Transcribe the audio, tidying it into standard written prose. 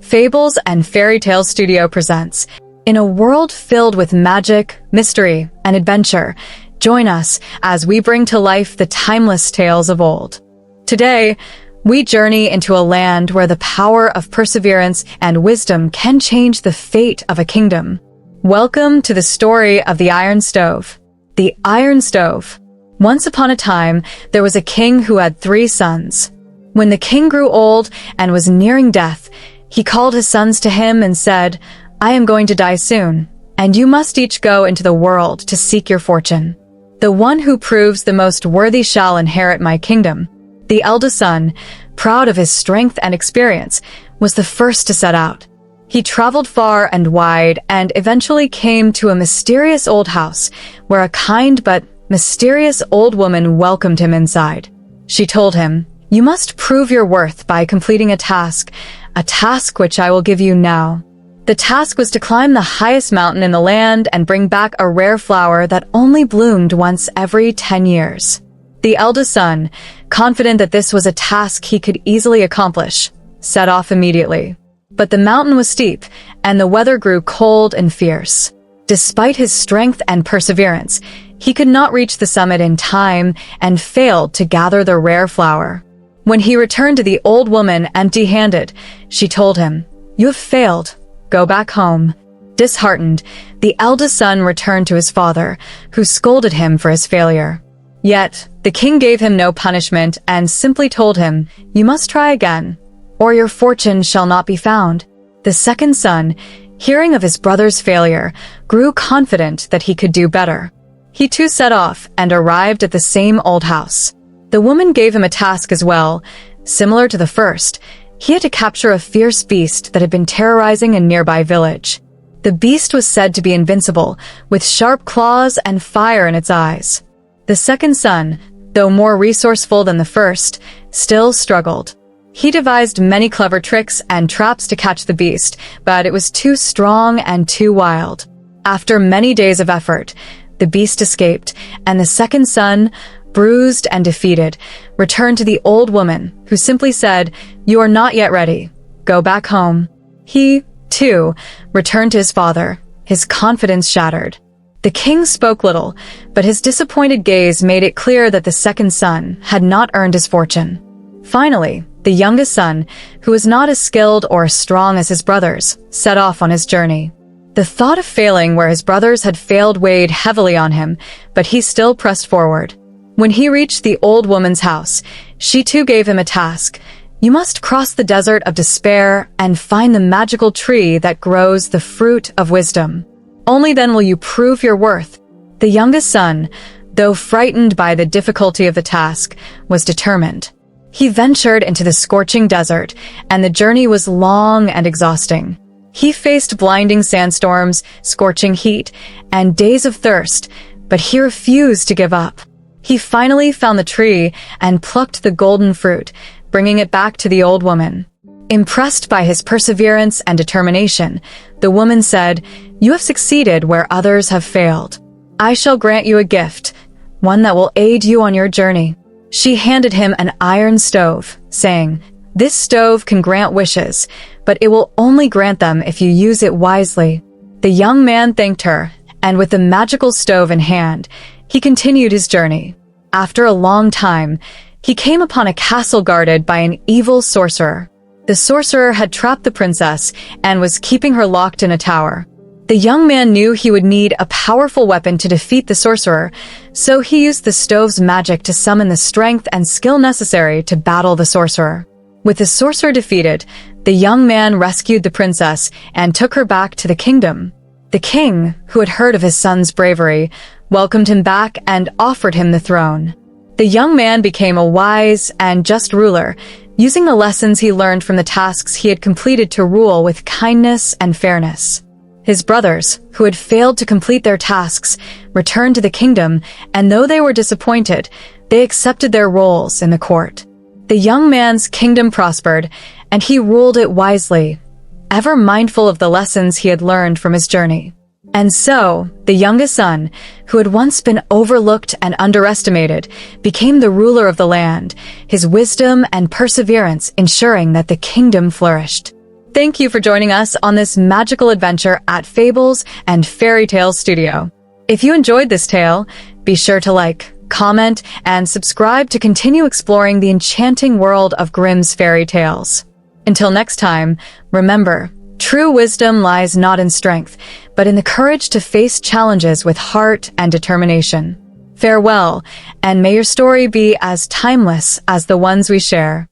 Fables and Fairytales Studio presents. In a world filled with magic, mystery, and adventure, join us as we bring to life the timeless tales of old. Today, we journey into a land where the power of perseverance and wisdom can change the fate of a kingdom. Welcome to the story of the Iron Stove. The Iron Stove. Once upon a time, there was a king who had 3 sons. When the king grew old and was nearing death, he called his sons to him and said, "I am going to die soon, and you must each go into the world to seek your fortune. The one who proves the most worthy shall inherit my kingdom." The eldest son, proud of his strength and experience, was the first to set out. He traveled far and wide and eventually came to a mysterious old house where a kind but mysterious old woman welcomed him inside. She told him, "You must prove your worth by completing a task which I will give you now." The task was to climb the highest mountain in the land and bring back a rare flower that only bloomed once every 10 years. The eldest son, confident that this was a task he could easily accomplish, set off immediately. But the mountain was steep, and the weather grew cold and fierce. Despite his strength and perseverance, he could not reach the summit in time and failed to gather the rare flower. When he returned to the old woman empty-handed, she told him, "You have failed. Go back home." Disheartened, the eldest son returned to his father, who scolded him for his failure. Yet, the king gave him no punishment and simply told him, "You must try again, or your fortune shall not be found." The second son, hearing of his brother's failure, grew confident that he could do better. He too set off and arrived at the same old house. The woman gave him a task as well. Similar to the first, he had to capture a fierce beast that had been terrorizing a nearby village. The beast was said to be invincible, with sharp claws and fire in its eyes. The second son, though more resourceful than the first, still struggled. He devised many clever tricks and traps to catch the beast, but it was too strong and too wild. After many days of effort, the beast escaped, and the second son, bruised and defeated, returned to the old woman, who simply said, "You are not yet ready. Go back home." He, too, returned to his father, his confidence shattered. The king spoke little, but his disappointed gaze made it clear that the second son had not earned his fortune. Finally, the youngest son, who was not as skilled or as strong as his brothers, set off on his journey. The thought of failing where his brothers had failed weighed heavily on him, but he still pressed forward. When he reached the old woman's house, she too gave him a task. "You must cross the desert of despair and find the magical tree that grows the fruit of wisdom. Only then will you prove your worth." The youngest son, though frightened by the difficulty of the task, was determined. He ventured into the scorching desert, and the journey was long and exhausting. He faced blinding sandstorms, scorching heat, and days of thirst, but he refused to give up. He finally found the tree and plucked the golden fruit, bringing it back to the old woman. Impressed by his perseverance and determination, the woman said, "You have succeeded where others have failed. I shall grant you a gift, one that will aid you on your journey." She handed him an iron stove, saying, "This stove can grant wishes, but it will only grant them if you use it wisely." The young man thanked her, and with the magical stove in hand, he continued his journey. After a long time, he came upon a castle guarded by an evil sorcerer. The sorcerer had trapped the princess and was keeping her locked in a tower. The young man knew he would need a powerful weapon to defeat the sorcerer, so he used the stove's magic to summon the strength and skill necessary to battle the sorcerer. With the sorcerer defeated, the young man rescued the princess and took her back to the kingdom. The king, who had heard of his son's bravery, welcomed him back and offered him the throne. The young man became a wise and just ruler, using the lessons he learned from the tasks he had completed to rule with kindness and fairness. His brothers, who had failed to complete their tasks, returned to the kingdom, and though they were disappointed, they accepted their roles in the court. The young man's kingdom prospered, and he ruled it wisely, ever mindful of the lessons he had learned from his journey. And so, the youngest son, who had once been overlooked and underestimated, became the ruler of the land, his wisdom and perseverance ensuring that the kingdom flourished. Thank you for joining us on this magical adventure at Fables and Fairytales Studio. If you enjoyed this tale, be sure to like, comment, and subscribe to continue exploring the enchanting world of Grimm's fairy tales. Until next time, remember, true wisdom lies not in strength, but in the courage to face challenges with heart and determination. Farewell, and may your story be as timeless as the ones we share.